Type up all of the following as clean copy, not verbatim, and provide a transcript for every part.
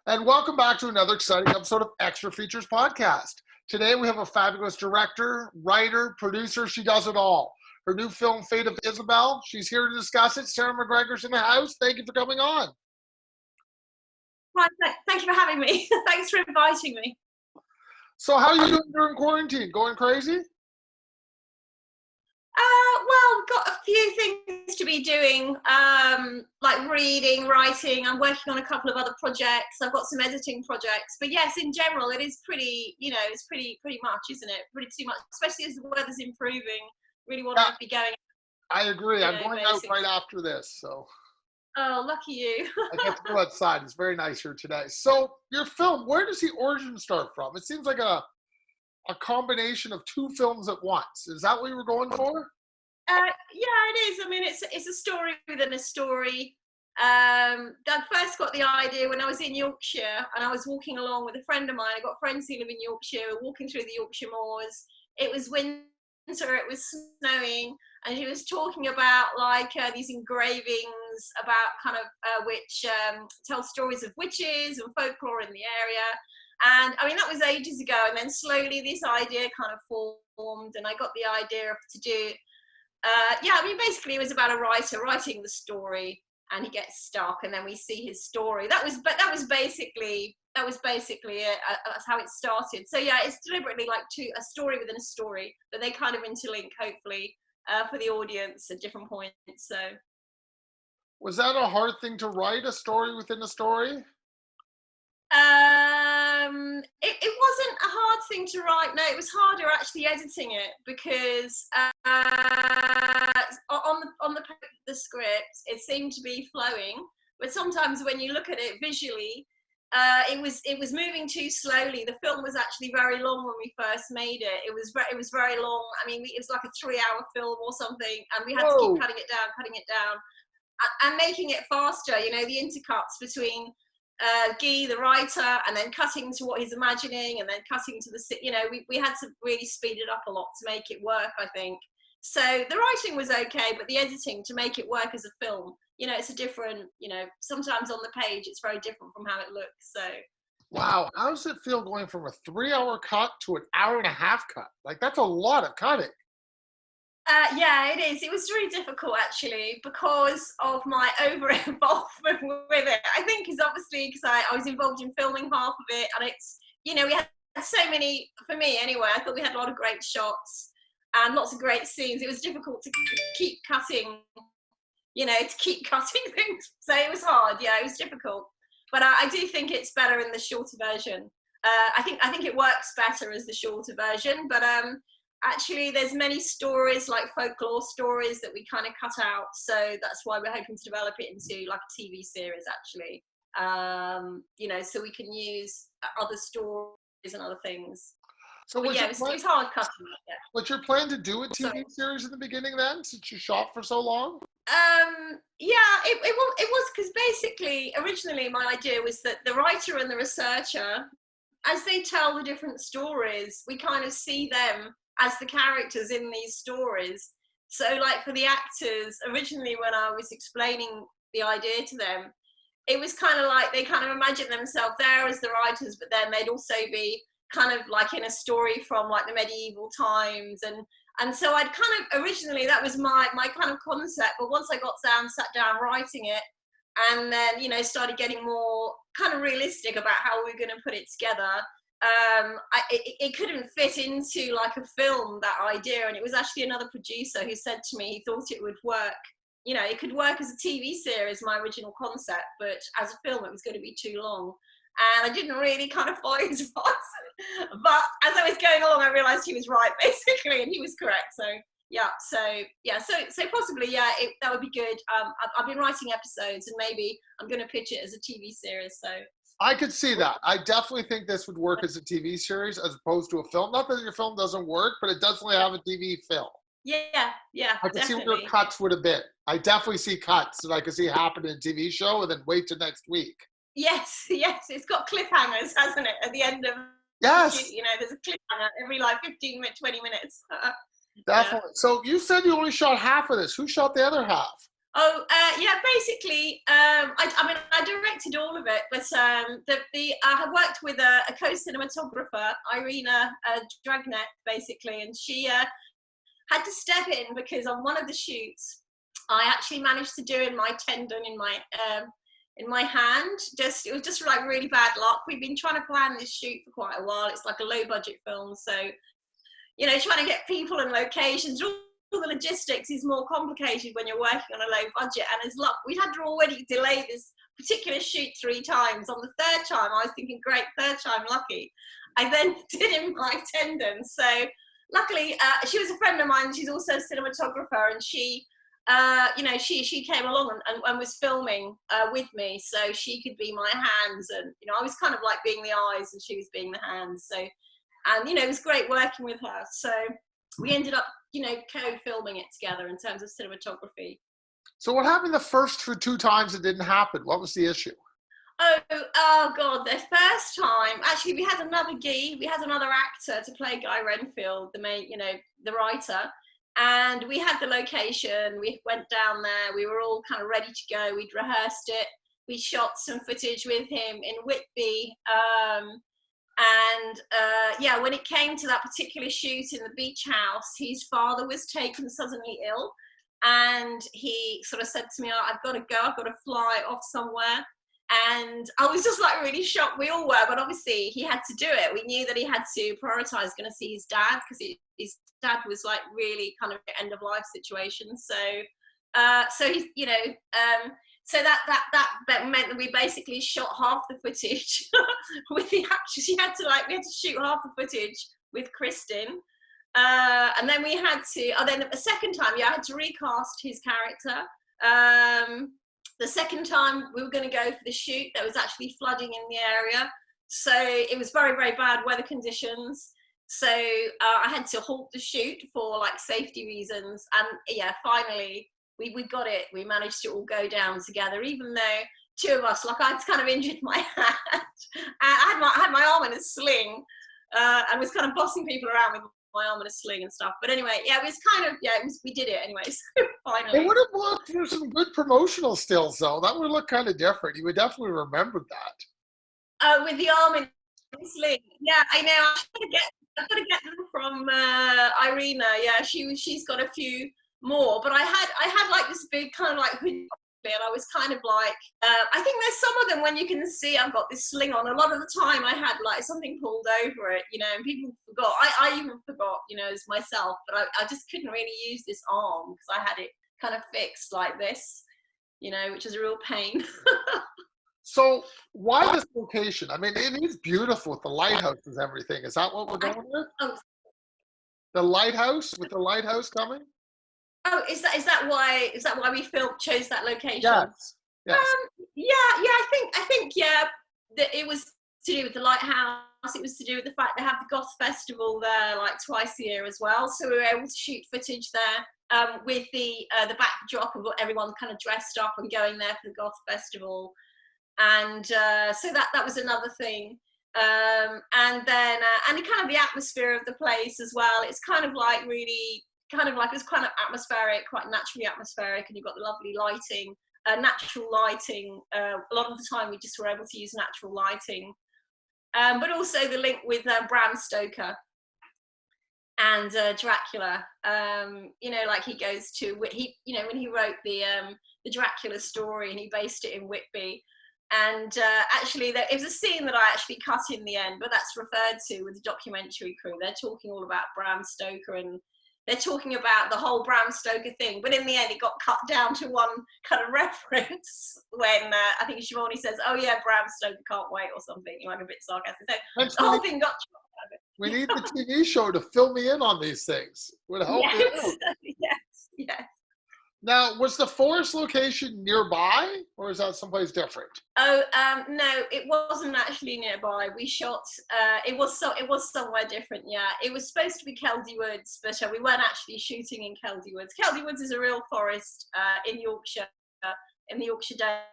And welcome back to another exciting episode of Extra Features Podcast. Today we have a fabulous director, writer, producer. She does it all. Her new film, Fate of Isabella. She's here to discuss it. Sarah MacGregor's in the house. Thank you for coming on. Hi, thank you for having me. Thanks for inviting me. So how are you doing during quarantine? Going crazy? Well, got a few things to be doing, like reading, writing. I'm working on a couple of other projects. I've got some editing projects. But yes, in general, it is pretty, it's pretty much, isn't it? Pretty too much, especially as the weather's improving. Really want to be going. I agree. I'm going out right after this, so. Oh, lucky you. I get to go outside. It's very nice here today. So your film, where does the origin start from? It seems like a combination of two films at once. Is that what you were going for? Yeah, it is. I mean, it's a story within a story. I first got the idea when I was in Yorkshire and I was walking along with a friend of mine. I got friends who live in Yorkshire, walking through the Yorkshire moors. It was winter, it was snowing, and she was talking about these engravings about kind of which tell stories of witches and folklore in the area. And I mean, that was ages ago. And then slowly this idea kind of formed, and I got the idea to do. I mean, basically, it was about a writer writing the story, and he gets stuck, and then we see his story. That was basically it. That's how it started. So yeah, it's deliberately like a story within a story, but they kind of interlink, hopefully, for the audience at different points. So, was that a hard thing to write, a story within a story? It wasn't a hard thing to write. No, it was harder actually editing it because on the script it seemed to be flowing, but sometimes when you look at it visually, it was moving too slowly. The film was actually very long when we first made it. It was very long. I mean, it was like a 3-hour film or something, and we had to keep cutting it down, and making it faster. You know, the intercuts between Guy, the writer, and then cutting to what he's imagining, and then cutting to we had to really speed it up a lot to make it work, I think. So the writing was okay, but the editing to make it work as a film, it's a different, sometimes on the page it's very different from how it looks. So. Wow, how does it feel going from a 3-hour cut to an 1.5-hour cut? Like, that's a lot of cutting. Yeah, it is. It was really difficult actually because of my over-involvement with it. I think it's obviously because I was involved in filming half of it, and it's, we had so many, for me anyway, I thought we had a lot of great shots and lots of great scenes. It was difficult to keep cutting, things. So it was hard. Yeah, it was difficult. But I do think it's better in the shorter version. I think it works better as the shorter version, but actually, there's many stories, like folklore stories, that we kind of cut out. So that's why we're hoping to develop it into like a TV series, actually. So we can use other stories and other things. So it was hard cutting. Yeah. Was your plan to do a TV series in the beginning then, since you shot for so long? It was because basically, originally my idea was that the writer and the researcher, as they tell the different stories, we kind of see them as the characters in these stories. So like for the actors, originally when I was explaining the idea to them, it was kind of like they kind of imagined themselves there as the writers, but then they'd also be kind of like in a story from like the medieval times. And so I'd kind of, originally that was my kind of concept, but once I sat down writing it, and then, started getting more kind of realistic about how we were going to put it together, it couldn't fit into like a film, that idea. And it was actually another producer who said to me he thought it would work, it could work as a TV series, my original concept, but as a film it was going to be too long, and I didn't really kind of follow his advice. But as I was going along, I realized he was right, basically, and he was correct. So so possibly, that would be good. I've been writing episodes, and maybe I'm going to pitch it as a TV series. So I could see that. I definitely think this would work as a TV series as opposed to a film. Not that your film doesn't work, but it definitely have a TV film. Yeah, I can see what your cuts would have been. I definitely see cuts that I could see happen in a TV show and then wait till next week. Yes. It's got cliffhangers, hasn't it? At the end of yes, there's a cliffhanger every 15 minutes, 20 minutes. Definitely. Yeah. So you said you only shot half of this. Who shot the other half? Yeah, basically, I mean, I directed all of it, but I have worked with a co-cinematographer, Irina Dragnet, basically, and she had to step in because on one of the shoots, I actually managed to do in my tendon in my hand. It was just like really bad luck. We've been trying to plan this shoot for quite a while. It's like a low budget film, so trying to get people and locations, all the logistics is more complicated when you're working on a low budget. And as luck, we'd had to already delay this particular shoot 3 times. On the 3rd time, I was thinking, great, 3rd time lucky. I then did in my tendon. So luckily, she was a friend of mine. She's also a cinematographer, and she came along and was filming with me, so she could be my hands, and I was kind of like being the eyes and she was being the hands. So, and it was great working with her. So we ended up co-filming it together in terms of cinematography. So what happened the first 2 times it didn't happen? What was the issue? Oh God, the first time, actually we had another actor to play Guy Renfield, the main, the writer. And we had the location, we went down there, we were all kind of ready to go, we'd rehearsed it, we shot some footage with him in Whitby, when it came to that particular shoot in the beach house, his father was taken suddenly ill, and he sort of said to me, I've got to go, I've got to fly off somewhere. And I was just like really shocked. We all were, but obviously he had to do it. We knew that he had to prioritize going to see his dad, because his dad was like really kind of end of life situation. So he's, so that meant that we basically shot half the footage with the actress. We had to shoot half the footage with Kristen. And then we had to, then the second time, I had to recast his character. The second time we were going to go for the shoot, there was actually flooding in the area. So it was very, very bad weather conditions. So I had to halt the shoot for like safety reasons. And finally we got it. We managed to all go down together, even though 2 of us, like I'd kind of injured my hand. I had my arm in a sling and was kind of bossing people around with my arm in a sling and stuff. But anyway, it was kind of, we did it anyways. Finally. It would have looked for some good promotional stills, though. That would look kind of different. You would definitely remember that. With the arm in the sling. Yeah, I know. I've got to get them from Irina. Yeah, she's got a few more. But I had like this big kind of like hoodie, and I was kind of like, I think there's some of them when you can see I've got this sling on. A lot of the time I had like something pulled over it, and people forgot. I even forgot, as myself, but I just couldn't really use this arm because I had it kind of fixed like this, which is a real pain. So why this location? I mean, it is beautiful with the lighthouse and everything. Is that what we're going with? The lighthouse, with the lighthouse coming? Oh, is that why we chose that location? Yes. I think that it was to do with the lighthouse. It was to do with the fact they have the Goth Festival there like twice a year as well. So we were able to shoot footage there with the backdrop of everyone kind of dressed up and going there for the Goth Festival. And so that was another thing. And then and kind of the atmosphere of the place as well. It's kind of like really kind of like, it's kind of atmospheric, quite naturally atmospheric, and you've got the lovely lighting, natural lighting. A lot of the time we just were able to use natural lighting, but also the link with Bram Stoker and Dracula. Like he goes to when he wrote the Dracula story, and he based it in Whitby. And actually, it was a scene that I actually cut in the end, but that's referred to with the documentary crew. They're talking all about Bram Stoker, and they're talking about the whole Bram Stoker thing. But in the end, it got cut down to one kind of reference when I think Siobhan says, "Oh yeah, Bram Stoker can't wait," or something, like a bit sarcastic. So the whole thing got chopped out of it. We need the TV show to fill me in on these things. Would help. Yes. Now, was the forest location nearby, or is that someplace different? Oh, no, it wasn't actually nearby. We shot. It was somewhere different. Yeah, it was supposed to be Keldy Woods, but we weren't actually shooting in Keldy Woods. Keldy Woods is a real forest in Yorkshire, in the Yorkshire Dales.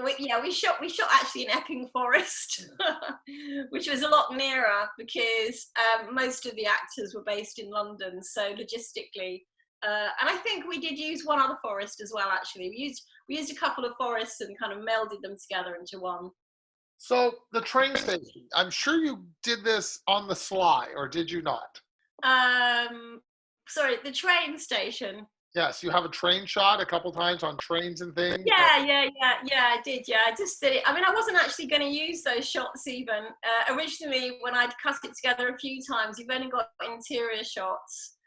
We shot actually in Epping Forest, which was a lot nearer because most of the actors were based in London, so logistically. And I think we did use one other forest as well. Actually, we used a couple of forests and kind of melded them together into one. So the train station, I'm sure you did this on the sly, or did you not? Um, Sorry, the train station. Yes, you have a train shot a couple times on trains and things. Yeah, I did. Yeah, I just did it. I mean, I wasn't actually going to use those shots even. Originally, when I'd cut it together a few times, you've only got interior shots.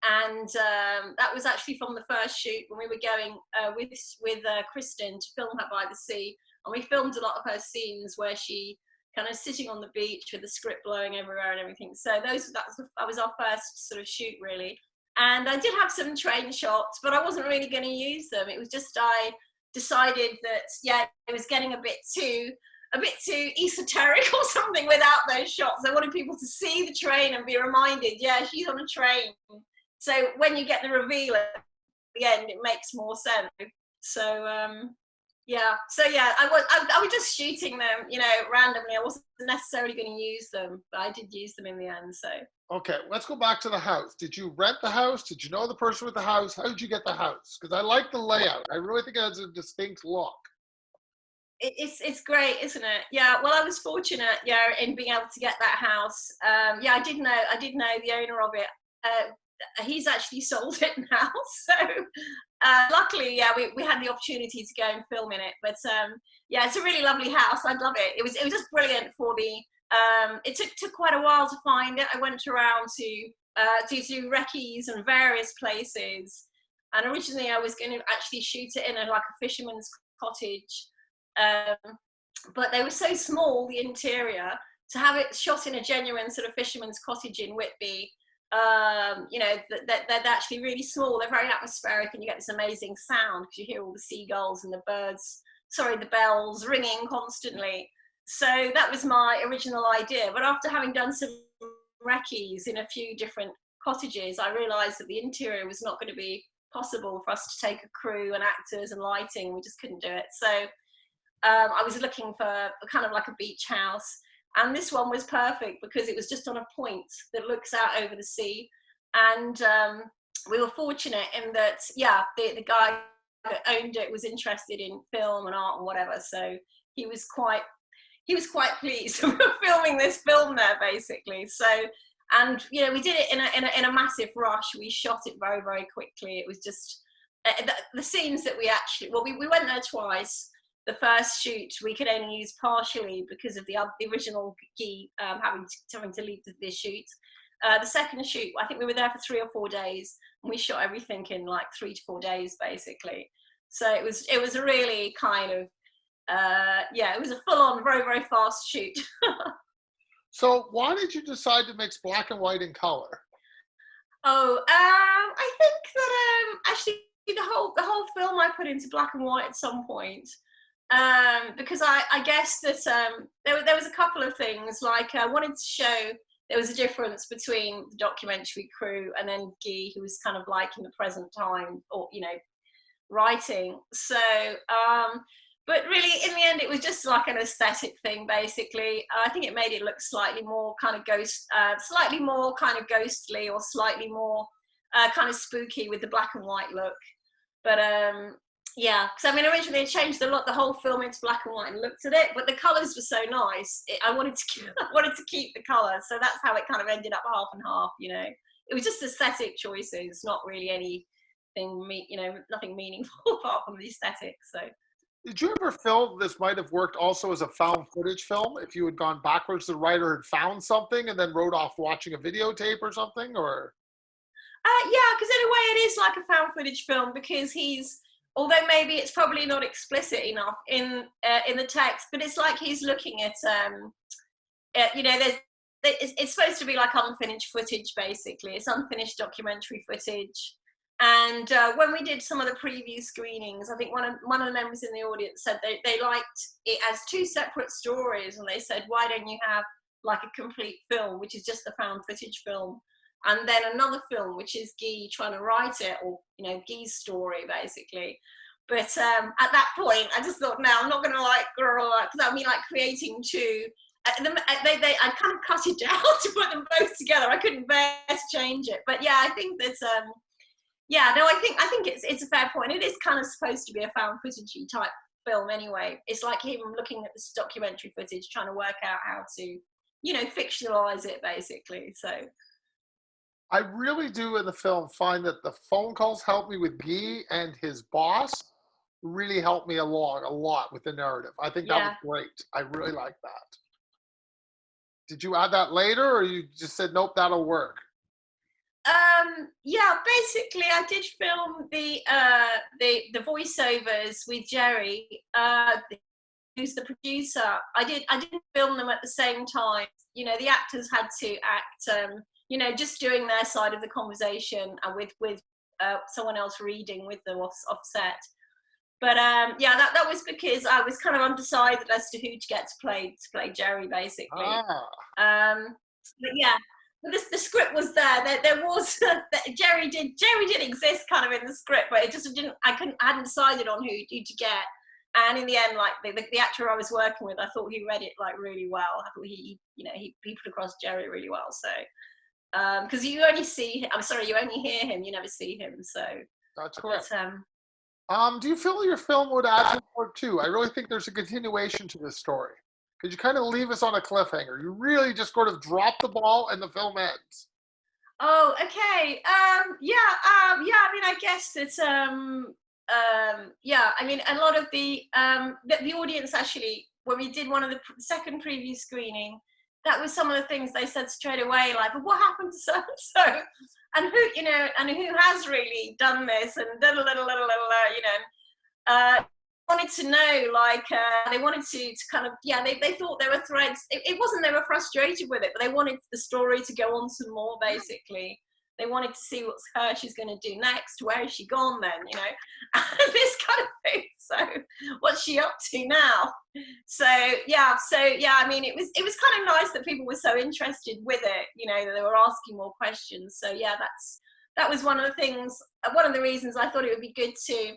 And that was actually from the first shoot when we were going with Kristen to film her by the sea. And we filmed a lot of her scenes where she kind of sitting on the beach with the script blowing everywhere and everything. So that was our first sort of shoot, really. And I did have some train shots, but I wasn't really going to use them. It was just I decided that, yeah, it was getting a bit too esoteric or something without those shots. I wanted people to see the train and be reminded, yeah, she's on a train. So when you get the reveal at the end, it makes more sense. So yeah, I was just shooting them, you know, randomly. I wasn't necessarily going to use them, but I did use them in the end. So Okay, let's go back to the house. Did you rent the house? Did you know the person with the house? How did you get the house? Because I like the layout. I really think it has a distinct look. it's great, isn't it? Yeah. Well, I was fortunate, yeah, in being able to get that house. Yeah, I did know the owner of it. He's actually sold it now. So luckily, yeah, we had the opportunity to go and film in it. But yeah, it's a really lovely house. I love it. It was just brilliant for the. It took quite a while to find it. I went around to do recce's and various places. And originally, I was going to actually shoot it in like a fisherman's cottage, but they were so small, the interior, to have it shot in a genuine sort of fisherman's cottage in Whitby. You know, they're actually really small. They're very atmospheric, and you get this amazing sound because you hear all the seagulls and the bells ringing constantly. So that was my original idea. But after having done some recce's in a few different cottages, I realised that the interior was not going to be possible for us to take a crew and actors and lighting. We just couldn't do it. So I was looking for kind of like a beach house. And this one was perfect because it was just on a point that looks out over the sea. And we were fortunate in that, yeah, the guy that owned it was interested in film and art and whatever. So he was quite pleased. We were filming this film there, basically. So, and you know, we did it in a massive rush. We shot it very, very quickly. It was just the scenes that we went there twice. The first shoot we could only use partially because of the original Guy having to leave the shoot. The second shoot, I think we were there for 3 or 4 days, and we shot everything in like 3 to 4 days, basically. So it was a really kind of yeah, it was a full-on, very, very fast shoot. So why did you decide to mix black and white and color? Oh, I think that actually the whole film I put into black and white at some point. Because I guess that there was a couple of things, like I wanted to show there was a difference between the documentary crew and then Guy, who was kind of like in the present time, or you know, writing. So but really in the end it was just like an aesthetic thing, basically. I think it made it look slightly more kind of slightly more kind of ghostly, or slightly more kind of spooky with the black and white look. But yeah, because I mean, originally I changed the whole film into black and white and looked at it, but the colours were so nice. I wanted to keep the colours, so that's how it kind of ended up half and half. You know, it was just aesthetic choices, not really anything, you know, nothing meaningful apart from the aesthetics. So. Did you ever feel this might have worked also as a found footage film? If you had gone backwards, the writer had found something and then wrote off watching a videotape or something, or? Yeah, because in a way it is like a found footage film, because although maybe it's probably not explicit enough in the text, but it's like he's looking at, you know, it's supposed to be like unfinished footage, basically. It's unfinished documentary footage. And when we did some of the preview screenings, I think one of the members in the audience said they liked it as 2 separate stories, and they said, why don't you have like a complete film, which is just the found footage film, and then another film which is Guy trying to write it, or you know, Guy's story, basically. But at that point I just thought, no, I'm not going to like grow up, because that would be like creating 2. I kind of cut it down to put them both together. I couldn't bear to change it. But yeah, I think that Yeah, no, I think it's a fair point. It is kind of supposed to be a found footage type film anyway. It's like him looking at this documentary footage, trying to work out how to, fictionalize it basically. So I really do in the film find that the phone calls help me with Guy and his boss really helped me along a lot with the narrative. I think that was yeah. great. I really like that. Did you add that later or you just said, nope, that'll work? Yeah, basically I did film the voiceovers with Jerry, who's the producer. I didn't film them at the same time. The actors had to act, just doing their side of the conversation, and with someone else reading with them off set. But yeah, that was because I was kind of undecided as to who to get to play Jerry, basically. Ah, But yeah, but the script was there. There was Jerry did exist kind of in the script, but it just didn't. I hadn't decided on who to get. And in the end, like the actor I was working with, I thought he read it like really well. I thought he put across Jerry really well. So because you only you only hear him, you never see him. So that's but correct. Do you feel your film would add to part two? I really think there's a continuation to this story. Because you kind of leave us on a cliffhanger. You really just sort of drop the ball and the film ends. Oh, okay. Yeah. Yeah. I mean, I guess it's yeah. I mean, a lot of the audience actually, when we did one of the second preview screening, that was some of the things they said straight away, like, "But what happened to so and so, and who has really done this, and da da da da da da," wanted to know, like, they wanted to kind of, yeah, they thought there were threads. It wasn't they were frustrated with it, but they wanted the story to go on some more, basically. They wanted to see what Hershey's going to do next. Where is she gone then, this kind of thing. So what's she up to now? So yeah, I mean, it was kind of nice that people were so interested with it, that they were asking more questions. So yeah, that was one of the reasons I thought it would be good to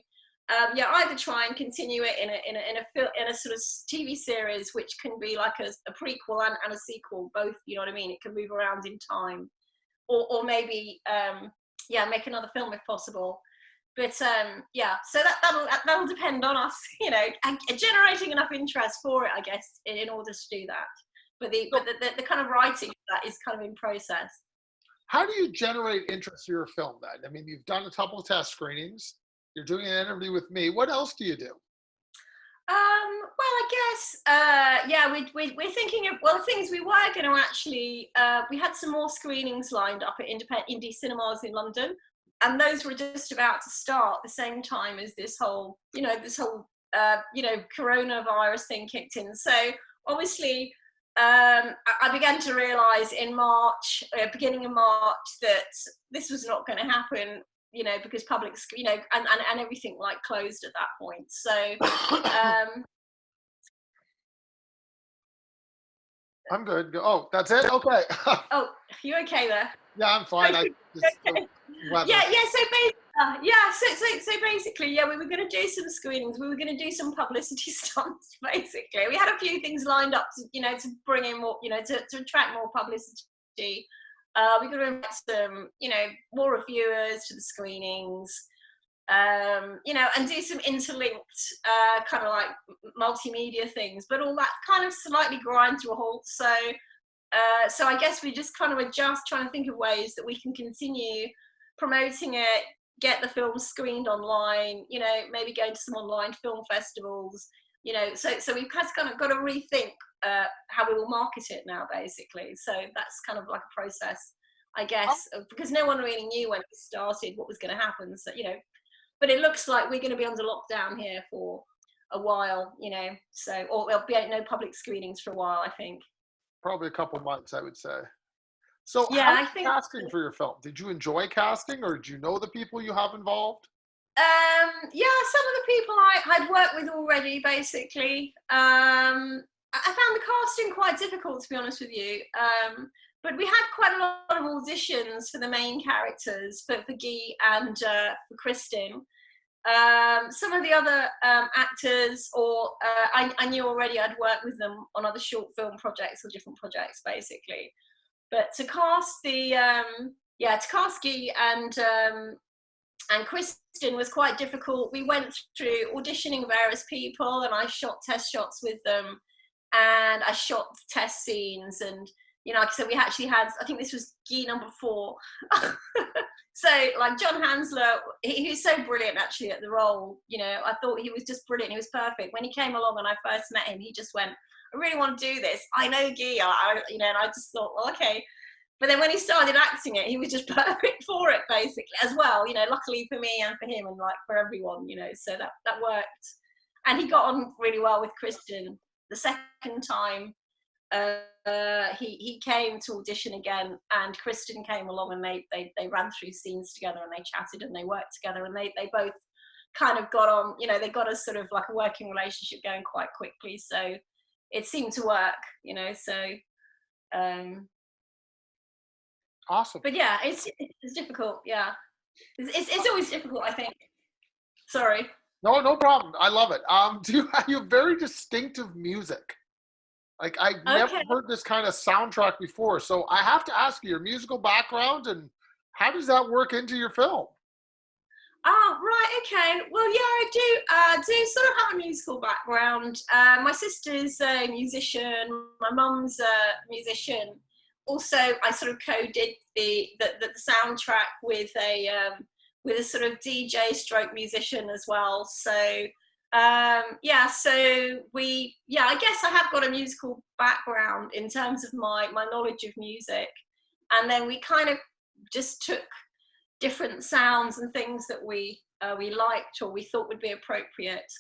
either try and continue it in a sort of TV series, which can be like a prequel and a sequel, both. You know what I mean? It can move around in time, or maybe make another film if possible. But so that'll depend on us, and generating enough interest for it, I guess, in order to do that. But the kind of writing of that is kind of in process. How do you generate interest in your film then? I mean, you've done a couple of test screenings. You're doing an interview with me. What else do you do? Well, I guess, we're thinking of, well, the thing is, we were going to actually, we had some more screenings lined up at indie cinemas in London, and those were just about to start at the same time as this whole coronavirus thing kicked in. So obviously, I began to realise in March, beginning of March, that this was not going to happen. Because public, and everything like closed at that point. So, I'm good. Oh, that's it? Okay. oh, you okay there? Yeah, I'm fine. Okay. So basically, yeah, we were going to do some screenings. We were going to do some publicity stunts. Basically, we had a few things lined up to bring in more, to attract more publicity. We're going to invite some, more reviewers to the screenings, and do some interlinked kind of like multimedia things, but all that kind of slightly grind to a halt. So I guess we just kind of trying to think of ways that we can continue promoting it, get the film screened online, maybe going to some online film festivals, so we've kind of got to rethink how we will market it now, basically. So that's kind of like a process, I guess, because no one really knew when it started what was going to happen. So, but it looks like we're going to be under lockdown here for a while, so, or there'll be no public screenings for a while, I think. Probably a couple months, I would say. So Yeah, how I think casting for your film? Did you enjoy casting, or did you know the people you have involved? some of the people I'd worked with already, basically. I found the casting quite difficult, to be honest with you. But we had quite a lot of auditions for the main characters, for Guy and for Kristen. Some of the other actors, or I knew already. I'd worked with them on other short film projects or different projects, basically. But to cast Guy and And Kristen was quite difficult. We went through auditioning various people, and I shot test shots with them, and I shot test scenes, and you know, like I said, we actually had, I think this was Guy number 4. So like John Hansler, he was so brilliant actually at the role. You know, I thought he was just brilliant. He was perfect. When he came along and I first met him, he just went, I really want to do this. I know Guy, you know, and I just thought, well, okay. But then when he started acting it, he was just perfect for it, basically, as well. You know, luckily for me and for him and like for everyone, you know, so that worked. And he got on really well with Kristen. The second time, he came to audition again, and Kristen came along, and they ran through scenes together, and they chatted and they worked together, and they both kind of got on. You know, they got a sort of like a working relationship going quite quickly. So it seemed to work. You know, so. Awesome. But yeah, it's difficult. Yeah, it's always difficult, I think. Sorry. No problem. I love it. You have very distinctive music. Like I've never heard this kind of soundtrack before. So I have to ask you your musical background and how does that work into your film? Oh, right, okay. Well, yeah, I do sort of have a musical background. My sister's a musician. My mum's a musician. Also, I sort of co-did the soundtrack with a sort of DJ stroke musician as well. So yeah, so I guess I have got a musical background in terms of my knowledge of music, and then we kind of just took different sounds and things that we liked or we thought would be appropriate.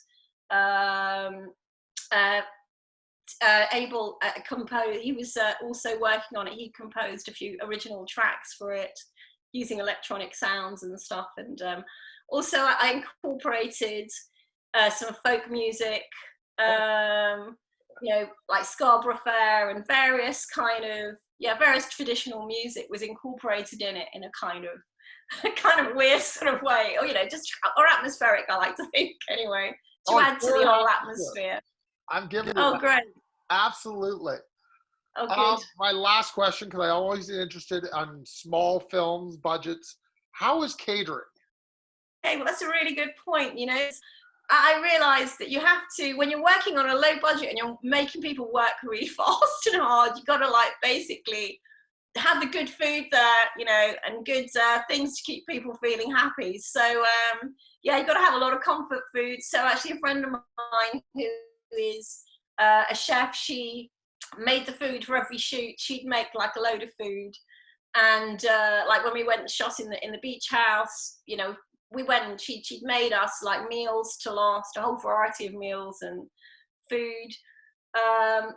Abel composed. He was also working on it. He composed a few original tracks for it using electronic sounds and stuff. And also, I incorporated some folk music, you know, like Scarborough Fair and various traditional music was incorporated in it in a kind of weird sort of way, or you know, just or atmospheric. I like to think anyway, to add to the whole atmosphere. I'm giving you that. Great. Absolutely. Oh, good. My last question, because I always interested on small films budgets. How is catering? Okay, well, that's a really good point. You know, I realised that you have to, when you're working on a low budget and you're making people work really fast and hard, you got to like basically have the good food there, you know, and good things to keep people feeling happy. So yeah, you got to have a lot of comfort food. So actually, a friend of mine who is a chef, she made the food for every shoot. She'd make like a load of food, and like when we went and shot in the beach house, you know, we went and she'd made us like meals to last, a whole variety of meals and food.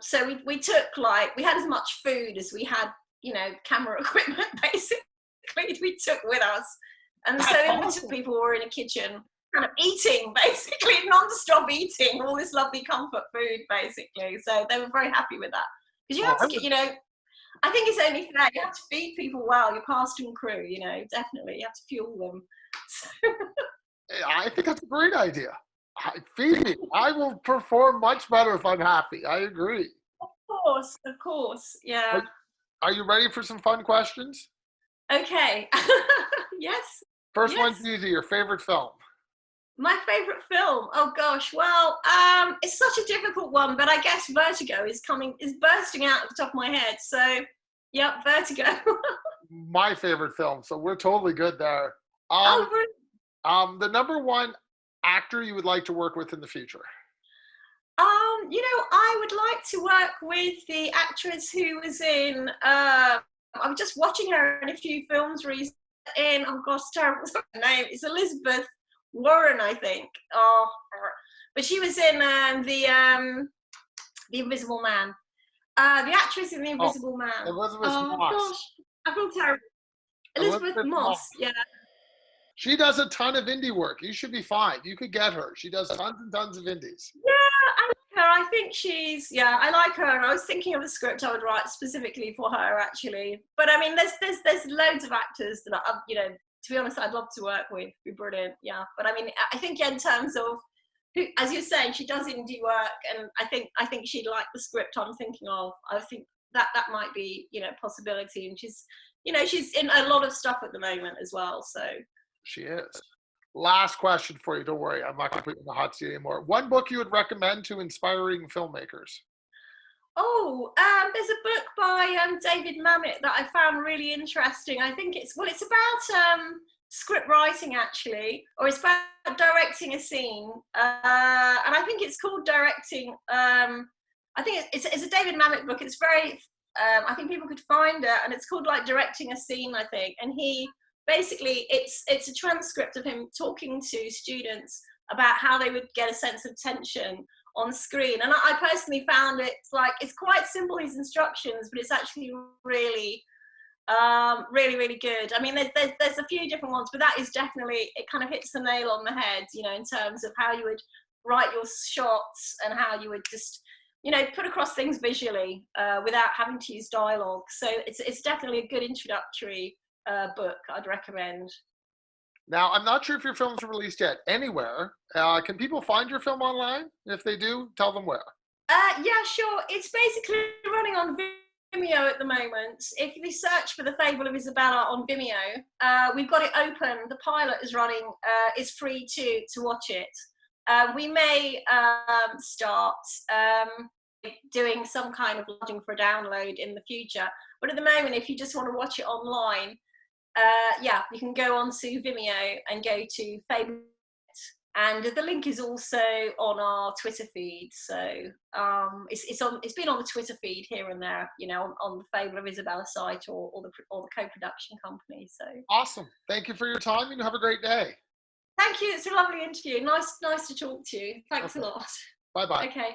So we took like, we had as much food as we had, you know, camera equipment basically we took with us. And so awesome. People were in a kitchen kind of eating, basically non-stop eating all this lovely comfort food basically. So they were very happy with that. Because you have to, you know, I think it's only fair, you have to feed people well, your cast and crew, you know, definitely, you have to fuel them. So. I think that's a great idea. Feed me. I will perform much better if I'm happy. I agree. Of course, yeah. Are you ready for some fun questions? Okay. Yes. First one's easy. Your favorite film? My favorite film? Oh gosh. Well, it's such a difficult one, but I guess Vertigo is bursting out at the top of my head. So, yep, Vertigo. My favorite film. So we're totally good there. Really? The number one actor you would like to work with in the future? You know, I would like to work with the actress who was in, I was just watching her in a few films recently. Oh gosh, terrible her name. It's Elizabeth Warren, I think. Oh, but she was in the Invisible Man. The actress in The Invisible Man. Elizabeth Moss. Gosh, I feel terrible. Elizabeth Moss, yeah. She does a ton of indie work. You should be fine. You could get her. She does tons and tons of indies. Yeah, I like her. I think I like her. And I was thinking of a script I would write specifically for her, actually. But I mean, there's loads of actors that you know, to be honest, I'd love to work with. Be brilliant, yeah. But I mean, I think in terms of who, as you're saying, she does indie work, and I think she'd like the script I'm thinking of. I think that might be, you know, a possibility. And she's, you know, she's in a lot of stuff at the moment as well. So she is. Last question for you. Don't worry, I'm not going to put you in the hot seat anymore. One book you would recommend to inspiring filmmakers? Oh, there's a book by David Mamet that I found really interesting. I think it's about script writing actually, or it's about directing a scene, and I think it's called Directing. I think it's a David Mamet book. It's very, I think people could find it, and it's called like Directing a Scene, I think. And he basically it's a transcript of him talking to students about how they would get a sense of tension on screen. And I personally found it's quite simple, these instructions, but it's actually really really good. I mean, there's a few different ones, but that is definitely, it kind of hits the nail on the head, you know, in terms of how you would write your shots and how you would just, you know, put across things visually without having to use dialogue. So it's definitely a good introductory book I'd recommend. Now, I'm not sure if your film's released yet anywhere. Can people find your film online? If they do, tell them where. Yeah, sure. It's basically running on Vimeo at the moment. If you search for the Fable of Isabella on Vimeo, we've got it open. The pilot is running. It's free to watch it. We may start doing some kind of lodging for a download in the future. But at the moment, if you just want to watch it online, yeah, you can go on to Vimeo and go to Fable. And the link is also on our Twitter feed. So it's been on the Twitter feed here and there, you know, on the Fable of Isabella site or the co-production company. So Awesome. Thank you for your time, and have a great day. thank you. It's a lovely interview. Nice to talk to you. Thanks a lot. Bye-bye. Okay.